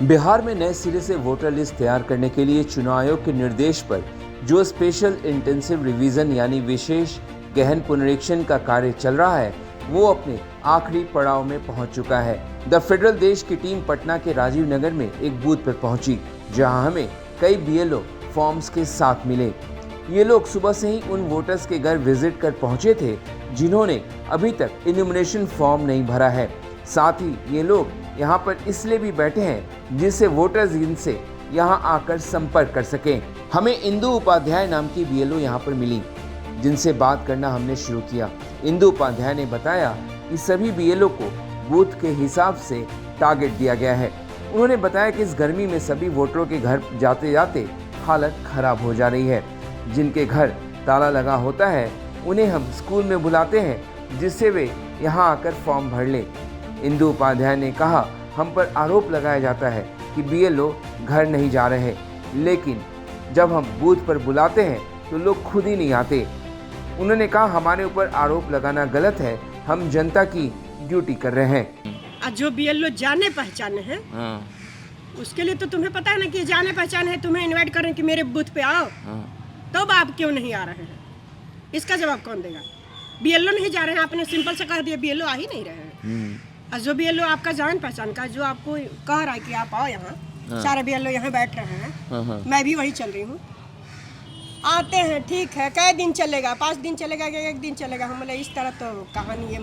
बिहार में नए सिरे से वोटर लिस्ट तैयार करने के लिए चुनाव आयोग के निर्देश पर जो स्पेशल इंटेंसिव रिवीजन यानी विशेष गहन पुनरीक्षण का कार्य चल रहा है वो अपने आखिरी पड़ाव में पहुंच चुका है। द फेडरल देश की टीम पटना के राजीव नगर में एक बूथ पर पहुंची, जहां हमें कई बीएलओ फॉर्म्स के साथ मिले। ये लोग सुबह से ही उन वोटर्स के घर विजिट कर पहुंचे थे जिन्होंने अभी तक इन्यूमरेशन फॉर्म नहीं भरा है। साथ ही ये लोग यहाँ पर इसलिए भी बैठे हैं जिससे वोटर्स इनसे यहाँ आकर संपर्क कर सकें। हमें इंदु उपाध्याय नाम की बीएलओ यहाँ पर मिली, जिनसे बात करना हमने शुरू किया। इंदु उपाध्याय ने बताया कि सभी बीएलओ को बूथ के हिसाब से टारगेट दिया गया है। उन्होंने बताया कि इस गर्मी में सभी वोटरों के घर जाते जाते हालत खराब हो जा रही है। जिनके घर ताला लगा होता है उन्हें हम स्कूल में बुलाते हैं जिससे वे यहाँ आकर फॉर्म भर लें। इंदु उपाध्याय ने कहा, हम पर आरोप लगाया जाता है कि बीएलओ घर नहीं जा रहे, लेकिन जब हम बूथ पर बुलाते हैं तो लोग खुद ही नहीं आते। उन्होंने कहा, हमारे ऊपर आरोप लगाना गलत है, हम जनता की ड्यूटी कर रहे हैं। जो बीएलओ जाने पहचाने हैं उसके लिए तो तुम्हें पता है ना कि जाने पहचाने है, तुम्हें इनवाइट कर रहे हैं कि मेरे बूथ पे आओ, तब आप क्यों नहीं आ रहे हैं? इसका जवाब कौन देगा? बीएलओ नहीं जा रहे हैं, आपने सिंपल से कह दिया बीएलओ आ ही नहीं रहे हैं। और जो बीएलओ आपका जान पहचान का जो आपको कह रहा है कि आप आओ यहाँ, सारे बीएलओ यहाँ बैठ रहे हैं, मैं भी वही चल रही हूँ, आते हैं, ठीक है, कई दिन चलेगा, 5 दिन चलेगा या 1 दिन चलेगा? हम बोले इस तरह तो कहानी ये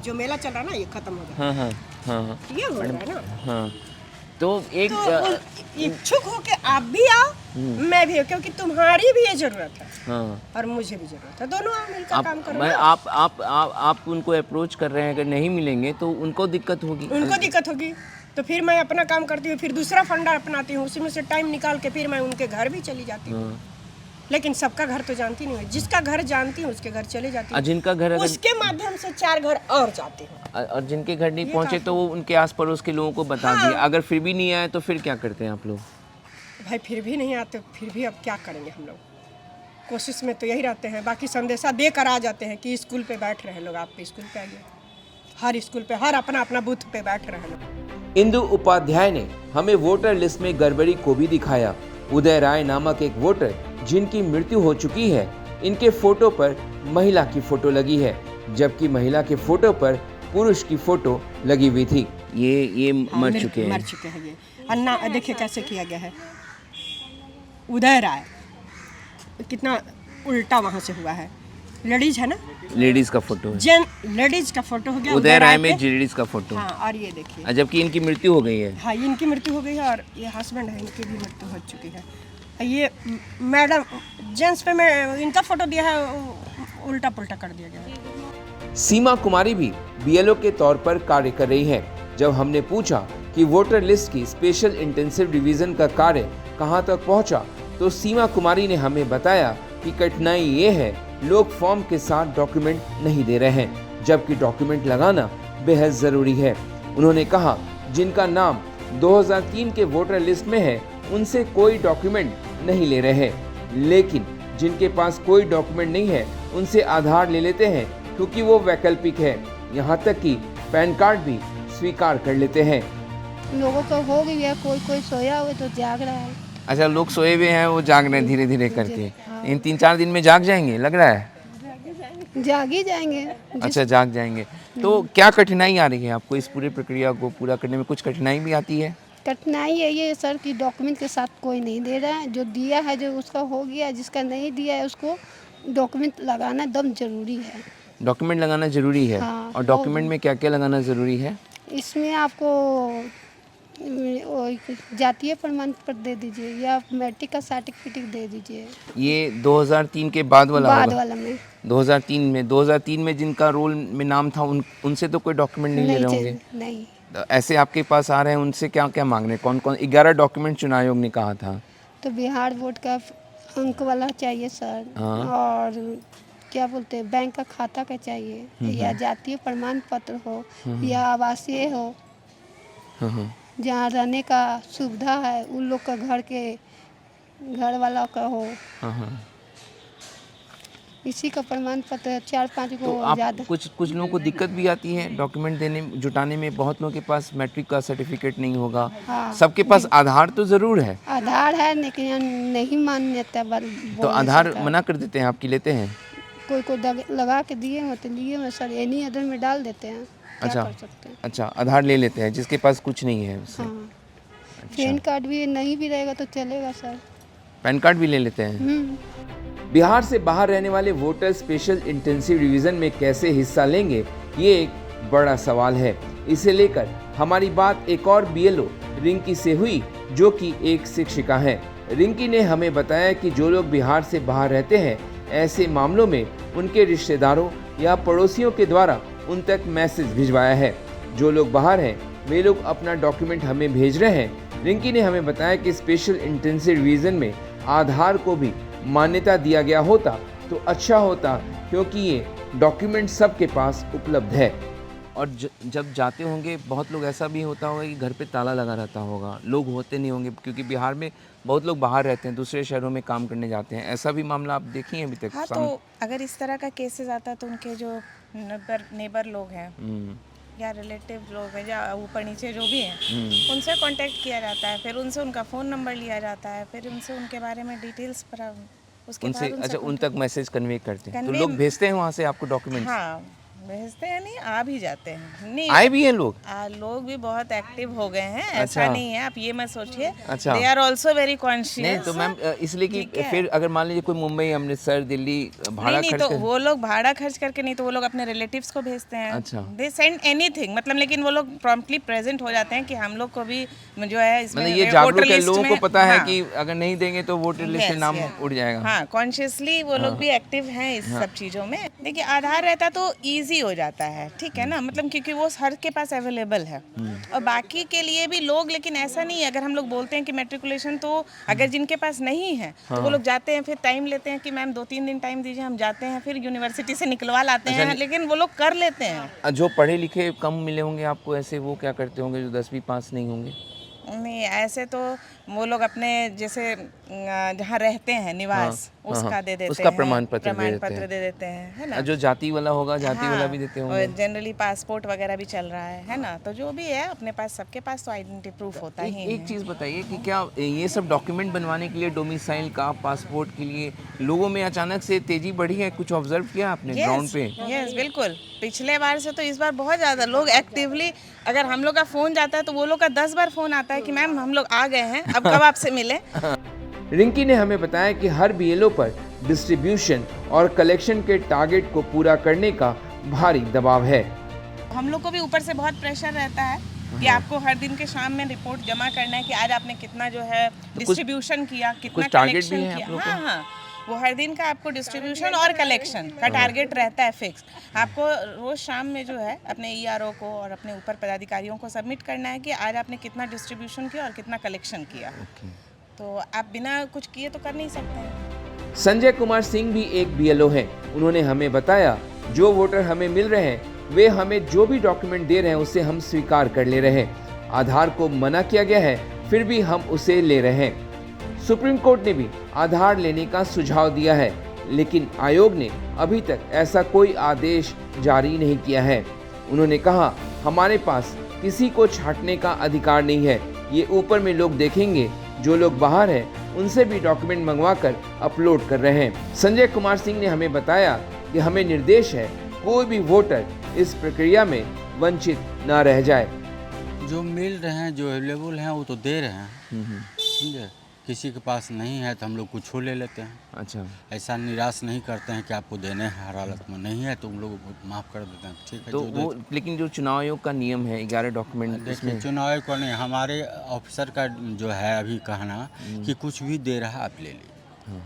जो मेला चल रहा है ना ये खत्म हो जाएगा। ये हो रहा है ना। तो एक इच्छुक हो के आप भी आओ, मैं भी, क्योंकि तुम्हारी भी ये जरूरत है और मुझे भी जरूरत है, दोनों मिलकर काम करो। आप उनको अप्रोच कर रहे हैं, अगर नहीं मिलेंगे तो उनको दिक्कत होगी। तो फिर मैं अपना काम करती हूँ, फिर दूसरा फंडा अपनाती हूँ, उसी में से टाइम निकाल के फिर मैं उनके घर भी चली जाती हूँ। लेकिन सबका घर तो जानती नहीं है, जिसका घर जानती हूँ उसके घर चले जाती हूँ, जिनका घर उसके माध्यम से 4 घर और जाती हूँ, और जिनके घर नहीं पहुँचे तो वो उनके आस पड़ोस के लोगों को बता दिया। अगर फिर भी नहीं आए तो फिर क्या करते हैं आप लोग? भाई फिर भी नहीं आते, फिर भी अब क्या करेंगे हम लोग? कोशिश में तो यही रहते हैं, बाकी संदेशा देकर आ जाते हैं कि स्कूल पे बैठ रहे लोग, आप स्कूल पे आइए। हर स्कूल पे हर अपना अपना बूथ पे बैठ रहे लोग। इंदु उपाध्याय ने हमें वोटर लिस्ट में गड़बड़ी को भी दिखाया। उदय राय नामक एक वोटर जिनकी मृत्यु हो चुकी है, इनके फोटो पर महिला की फोटो लगी है, जबकि महिला के फोटो पर पुरुष की फोटो लगी हुई थी। ये मर चुके हैं ये। अन्ना देखिए कैसे किया गया है। उदय राय कितना उल्टा वहाँ से हुआ है। लेडीज है ना, लेडीज का फोटो है, लेडीज का फोटो हो गया, उदय राय में लेडीज का फोटो। हाँ, और ये देखिए, जबकि इनकी मृत्यु हो गई है। हाँ, इनकी मृत्यु हो गई है और ये हस्बैंड है, इनकी भी मृत्यु हो चुकी है। ये मैडम जेंट्स पे मैं इनका फोटो दिया है, उल्टा पुल्टा कर दिया गया है। सीमा कुमारी भी बीएलओ के तौर पर कार्य कर रही है। जब हमने पूछा कि वोटर लिस्ट की स्पेशल इंटेंसिव रिवीजन का कार्य कहां तक पहुंचा, तो सीमा कुमारी ने हमें बताया कि कठिनाई ये है, लोग फॉर्म के साथ डॉक्यूमेंट नहीं दे रहे हैं, जबकि डॉक्यूमेंट लगाना बेहद जरूरी है। उन्होंने कहा, जिनका नाम 2003 के वोटर लिस्ट में है उनसे कोई डॉक्यूमेंट नहीं ले रहे हैं, लेकिन जिनके पास कोई डॉक्यूमेंट नहीं है उनसे आधार ले लेते हैं, क्योंकि वो वैकल्पिक है। यहाँ तक कि पैन कार्ड भी स्वीकार कर लेते हैं। लोगों को हो गई है, कोई सोया हुआ तो जाग रहा है। अच्छा, लोग सोए हुए हैं, वो जाग रहे हैं धीरे धीरे करके। इन 3-4 दिन में जाग जाएंगे लग रहा है? जाग ही जाएंगे। अच्छा, जाग जाएंगे। तो क्या कठिनाई आ रही है आपको इस पूरी प्रक्रिया को पूरा करने में? कुछ कठिनाई भी आती है? कठिनाई है ये सर कि डॉक्यूमेंट के साथ कोई नहीं दे रहा है। जो दिया है जो उसका हो गया, जिसका नहीं दिया है उसको डॉक्यूमेंट लगाना दम जरूरी है। डॉक्यूमेंट लगाना जरूरी है। हाँ, और डॉक्यूमेंट में क्या क्या लगाना जरूरी है? इसमें आपको जातीय प्रमाण पत्र दे दीजिए या मैट्रिक का सर्टिफिकेट दे दीजिए। ये 2003 के बाद वाला में 2003 में जिनका रोल में नाम था उनसे तो कोई डॉक्यूमेंट नहीं ले रहे होंगे? नहीं। ऐसे आपके पास आ रहे हैं, उनसे क्या क्या मांग रहे हैं? कौन कौन 11 डॉक्यूमेंट चुनाव आयोग ने कहा था? तो बिहार बोर्ड का अंक वाला चाहिए सर। हाँ। और क्या बोलते हैं, बैंक का खाता का चाहिए, या जातीय प्रमाण पत्र हो, या आवासीय हो, जहाँ रहने का सुविधा है उन लोग का घर वाला का हो। इसी का प्रमाण पत्र 4-5 तो को आप ज़्यादा। कुछ लोगों को दिक्कत भी आती है डॉक्यूमेंट देने जुटाने में। बहुत लोगों के पास मैट्रिक का सर्टिफिकेट नहीं होगा, हाँ। सबके पास आधार तो ज़रूर है, आधार है लेकिन नहीं मान्यता तो आधार मना कर देते हैं, आपकी लेते हैं? कोई को लगा के दिए हो तो लिए हो सर, एनी अदर में डाल देते हैं। क्या अच्छा कर सकते हैं। अच्छा, आधार ले लेते हैं जिसके पास कुछ नहीं है उससे। हाँ, पैन कार्ड भी नहीं भी रहेगा तो चलेगा सर। पैन कार्ड भी ले लेते हैं। बिहार से बाहर रहने वाले वोटर स्पेशल इंटेंसिव रिवीजन में कैसे हिस्सा लेंगे, ये एक बड़ा सवाल है। इसे लेकर हमारी बात एक और बीएलओ रिंकी से हुई, जो कि एक शिक्षिका है। रिंकी ने हमें बताया कि जो लोग बिहार से बाहर रहते हैं, ऐसे मामलों में उनके रिश्तेदारों या पड़ोसियों के द्वारा उन तक मैसेज भिजवाया है। जो लोग बाहर हैं, वे लोग अपना डॉक्यूमेंट हमें भेज रहे हैं। रिंकी ने हमें बताया कि स्पेशल इंटेंसिव रिवीजन में आधार को भी मान्यता दिया गया होता तो अच्छा होता, क्योंकि ये डॉक्यूमेंट सबके पास उपलब्ध है। और जब जाते होंगे बहुत लोग, ऐसा भी होता होगा कि घर पे ताला लगा रहता होगा, लोग होते नहीं होंगे, क्योंकि बिहार में बहुत लोग बाहर रहते हैं, दूसरे शहरों में काम करने जाते हैं। ऐसा भी मामला आप देखी हैं अभी तक? हाँ, तो अगर इस तरह का केसेस आता है तो उनके जो नेबर लोग हैं या रिलेटिव लोग हैं या ऊपर नीचे जो भी हैं, उनसे कांटेक्ट किया जाता है, फिर उनसे उनका फ़ोन नंबर लिया जाता है, फिर उनसे उनके बारे में डिटेल्स पर उसके उनसे बाद अच्छा उन तक मैसेज कन्वे करते हैं, तो कन्वे- लोग भेजते हैं वहाँ से आपको डॉक्यूमेंट्स? हाँ, भेजते हैं, नहीं आ भी जाते हैं। नहीं, आए भी हैं लोग? लोग भी बहुत एक्टिव हो गए हैं, ऐसा अच्छा। नहीं है, आप ये मत सोचिए। अच्छा। दे आर ऑल्सो वेरी नहीं कॉन्शियस। तो मैम इसलिए कि ठीक है। फिर अगर मान लीजिए कोई मुंबई, अमृतसर, दिल्ली भाड़ा नहीं खर्च तो कर... वो लोग भाड़ा खर्च करके नहीं, तो वो लोग अपने रिलेटिव्स को भेजते हैं। अच्छा। दे सेंड एनीथिंग, मतलब, लेकिन वो लोग प्रॉम्प्टली प्रेजेंट हो जाते हैं कि हम लोग को भी जो है इसमें मतलब ये वोटर जागरूक है, लिस्ट लोगों को में- पता है हाँ, कि अगर नहीं देंगे तो वोटर लिस्ट से yes, नाम yes. उड़ जाएगा। हाँ, कॉन्शियसली वो लोग भी एक्टिव हैं इस सब चीज़ों में। देखिए, आधार रहता तो इजी हो जाता है, ठीक है ना, मतलब क्योंकि वो हर के पास अवेलेबल है। और बाकी के लिए भी लोग, लेकिन ऐसा नहीं है, अगर हम लोग बोलते हैं कि मेट्रिकुलेशन, तो अगर जिनके पास नहीं है तो वो लोग जाते हैं, फिर टाइम लेते हैं कि मैम 2-3 दिन टाइम दीजिए, हम जाते हैं, फिर यूनिवर्सिटी से निकलवा लाते हैं, लेकिन वो लोग कर लेते हैं। जो पढ़े लिखे कम मिले होंगे आपको ऐसे, वो क्या करते होंगे जो 10वीं पास नहीं होंगे? नहीं, ऐसे तो वो लोग अपने जैसे जहाँ रहते हैं निवास, उसका दे देते उसका हैं, प्रमाण पत्र दे देते हैं, है ना। जो जाति वाला होगा, जाति हाँ, वाला भी देते होंगे। और जनरली पासपोर्ट वगैरह भी चल रहा है ना, तो जो भी है अपने पास, सबके पास तो आइडेंटिटी प्रूफ होता ही एक है। चीज़ बताइए कि क्या ये सब डॉक्यूमेंट बनवाने के लिए, डोमिसाइल का, पासपोर्ट के लिए लोगों में अचानक से तेजी बढ़ी है? कुछ ऑब्जर्व किया आपने ग्राउंड पे? यस, बिल्कुल। पिछले बार से तो इस बार बहुत ज़्यादा लोग एक्टिवली, अगर हम लोग का फ़ोन जाता है तो वो लोग का 10 बार फ़ोन आता है कि मैम हम लोग आ गए हैं, अब कब आपसे मिले। रिंकी ने हमें बताया कि हर बीएलओ पर डिस्ट्रीब्यूशन और कलेक्शन के टारगेट को पूरा करने का भारी दबाव है। हम लोग को भी ऊपर से बहुत प्रेशर रहता है कि आपको हर दिन के शाम में रिपोर्ट जमा करना है कि आज आपने कितना जो है डिस्ट्रीब्यूशन किया, कितना कुछ टारगेट भी कलेक्शन है आप किया। लोग को? हाँ हाँ, वो हर दिन का आपको डिस्ट्रीब्यूशन और कलेक्शन का टारगेट रहता है फिक्स। आपको रोज शाम में जो है अपने ईआरओ को और अपने ऊपर पदाधिकारियों को सबमिट करना है कि आज आपने कितना डिस्ट्रीब्यूशन किया और कितना कलेक्शन किया। तो आप बिना कुछ किए तो कर नहीं सकते हैं। संजय कुमार सिंह भी एक बीएलओ हैं। उन्होंने हमें बताया, जो वोटर हमें मिल रहे हैं, वे हमें जो भी डॉक्यूमेंट दे रहे हैं उसे हम स्वीकार कर ले रहे हैं। आधार को मना किया गया है, फिर भी हम उसे ले रहे हैं। सुप्रीम कोर्ट ने भी आधार लेने का सुझाव दिया है, लेकिन आयोग ने अभी तक ऐसा कोई आदेश जारी नहीं किया है। उन्होंने कहा, हमारे पास किसी को छांटने का अधिकार नहीं है, ये ऊपर में लोग देखेंगे। जो लोग बाहर हैं उनसे भी डॉक्यूमेंट मंगवाकर अपलोड कर रहे हैं। संजय कुमार सिंह ने हमें बताया कि हमें निर्देश है, कोई भी वोटर इस प्रक्रिया में वंचित न रह जाए। जो मिल रहे हैं, जो अवेलेबल हैं, वो तो दे रहे हैं, समझे। किसी के पास नहीं है तो हम लोग कुछ ले लेते हैं। अच्छा, ऐसा निराश नहीं करते हैं कि आपको देने हैं, हर हालत में नहीं है तो हम लोग माफ़ कर देते हैं, ठीक है। तो वो, लेकिन जो चुनाव आयोग का नियम है 11 डॉक्यूमेंट, देखिए, चुनाव को नहीं, हमारे ऑफिसर का जो है अभी कहना कि कुछ भी दे रहा है आप ले लीजिए।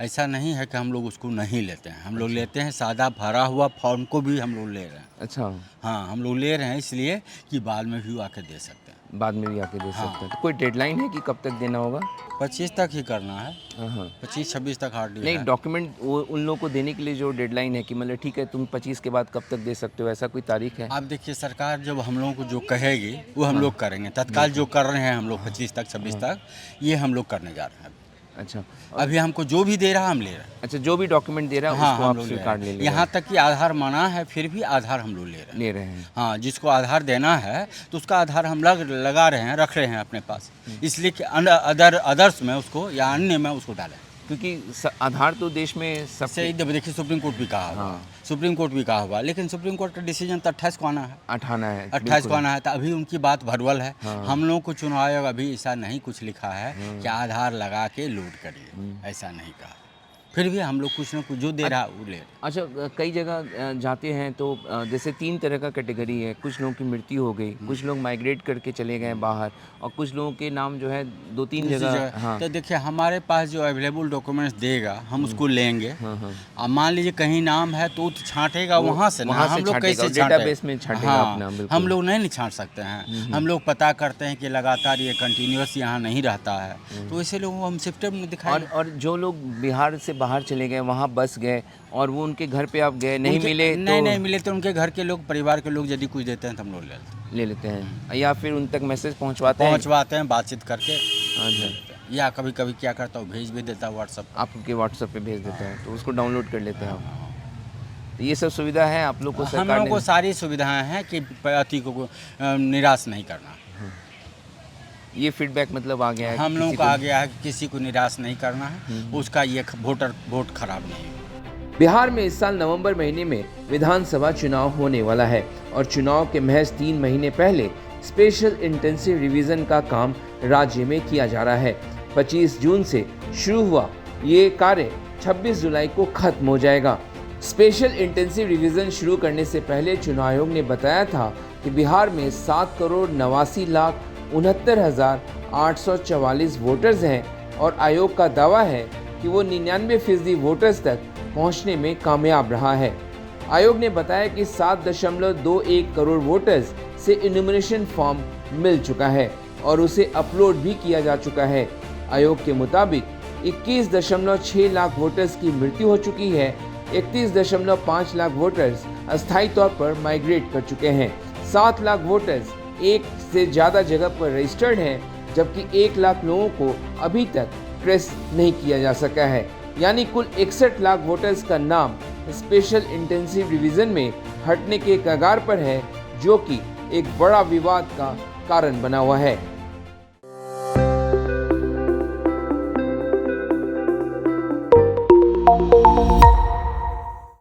ऐसा नहीं है कि हम लोग उसको नहीं लेते हैं, हम लोग लेते हैं। सादा भरा हुआ फॉर्म को भी हम लोग ले रहे हैं। अच्छा, हाँ, हम लोग ले रहे हैं इसलिए कि बाद में भी आके दे सकते हैं। बाद में भी आके दे हाँ। सकते हैं। तो कोई डेडलाइन है कि कब तक देना होगा? 25 तक ही करना है, हाँ। 25-26 तक हार्डली नहीं, है। डॉक्यूमेंट वो उन लोगों को देने के लिए जो डेडलाइन है कि मतलब ठीक है तुम 25 के बाद कब तक दे सकते हो, ऐसा कोई तारीख है? आप देखिए, सरकार जब हम लोगों को जो कहेगी वो हम लोग करेंगे। तत्काल जो कर रहे हैं हम लोग 25 तक, 26 तक, ये हम लोग करने जा रहे हैं। अच्छा अभी हमको जो भी दे रहा हम ले रहे हैं। अच्छा, जो भी डॉक्यूमेंट दे रहा है हाँ, उसको हम आप लोग ले स्वीकार रहे ले हैं। ले यहाँ तक कि आधार मना है फिर भी आधार हम लोग ले रहे हैं। हाँ, जिसको आधार देना है तो उसका आधार हम लगा रहे हैं, रख रहे हैं अपने पास, इसलिए कि अदर्स में उसको या अन्य में उसको डालें। क्योंकि आधार तो देश में सबसे सही देखिए सुप्रीम कोर्ट भी कहा हुआ, सुप्रीम कोर्ट भी कहा हुआ, लेकिन सुप्रीम कोर्ट का डिसीजन तो 28 को आना है। 28 को आना है, तो अभी उनकी बात भरवल है। हम लोगों को चुनाव आयोग अभी ऐसा नहीं कुछ लिखा है कि आधार लगा के लोड करिए, ऐसा नहीं कहा। फिर भी हम लोग कुछ ना कुछ जो दे रहा वो ले रहे। अच्छा, कई जगह जाते हैं तो जैसे 3 तरह का कैटेगरी है, कुछ लोगों की मृत्यु हो गई, कुछ लोग माइग्रेट करके चले गए बाहर, और कुछ लोगों के नाम जो है 2-3 जगह। हाँ, तो देखिए हमारे पास जो अवेलेबल डॉक्यूमेंट्स देगा हम उसको लेंगे। अब मान लीजिए कहीं नाम है तो छांटेगा वहाँ से ना, हम लोग कैसे डेटाबेस में छांटेगा अपना, बिल्कुल। हम लोग नहीं छांट सकते हैं। हम लोग पता करते हैं कि लगातार ये कंटिन्यूअस यहाँ नहीं रहता है, तो ऐसे लोगों को हम शिफ्ट में दिखाएं। और जो लोग बिहार से बाहर चले गए, वहाँ बस गए और वो उनके घर पे आप गए, नहीं मिले तो नहीं मिले तो उनके घर के लोग, परिवार के लोग यदि कुछ देते हैं तो हम लोग ले लेते हैं, या फिर उन तक मैसेज पहुँचवाते हैं बातचीत करके। अच्छा, या कभी कभी क्या करता हूँ, भेज भी देता हूँ व्हाट्सअप। आपके व्हाट्सएप पे भेज देते हैं तो उसको डाउनलोड कर लेते हैं आप। तो ये सब सुविधा है आप लोग को, हम सरकार लोगों को ने। सारी सुविधाएं हैं कि अति को निराश नहीं करना। ये फीडबैक मतलब आ गया है हम कि लोगों किसी को आ गया है कि किसी को निराश नहीं करना है, उसका ये वोट खराब नहीं है। बिहार में इस साल नवंबर महीने में विधानसभा चुनाव होने वाला है और चुनाव के महज 3 महीने पहले स्पेशल इंटेंसिव रिवीजन का काम राज्य में किया जा रहा है। 25 जून से शुरू हुआ ये कार्य 26 जुलाई को खत्म हो जाएगा। स्पेशल इंटेंसिव रिवीजन शुरू करने से पहले चुनाव आयोग ने बताया था कि बिहार में 7,89,69,844 वोटर्स हैं और आयोग का दावा है कि वो 99% वोटर्स तक पहुंचने में कामयाब रहा है। आयोग ने बताया कि 7.21 करोड़ वोटर्स से इन्यूमरेशन फॉर्म मिल चुका है और उसे अपलोड भी किया जा चुका है। आयोग के मुताबिक 21.6 लाख वोटर्स की मृत्यु हो चुकी है। 31.5 लाख वोटर्स अस्थायी तौर पर माइग्रेट कर चुके हैं। 7 लाख वोटर्स एक से ज़्यादा जगह पर रजिस्टर्ड हैं, जबकि 1 लाख लोगों को अभी तक ट्रेस नहीं किया जा सका है। यानी कुल 61 लाख वोटर्स का नाम स्पेशल इंटेंसिव रिवीजन में हटने के कगार पर है, जो कि एक बड़ा विवाद का कारण बना हुआ है।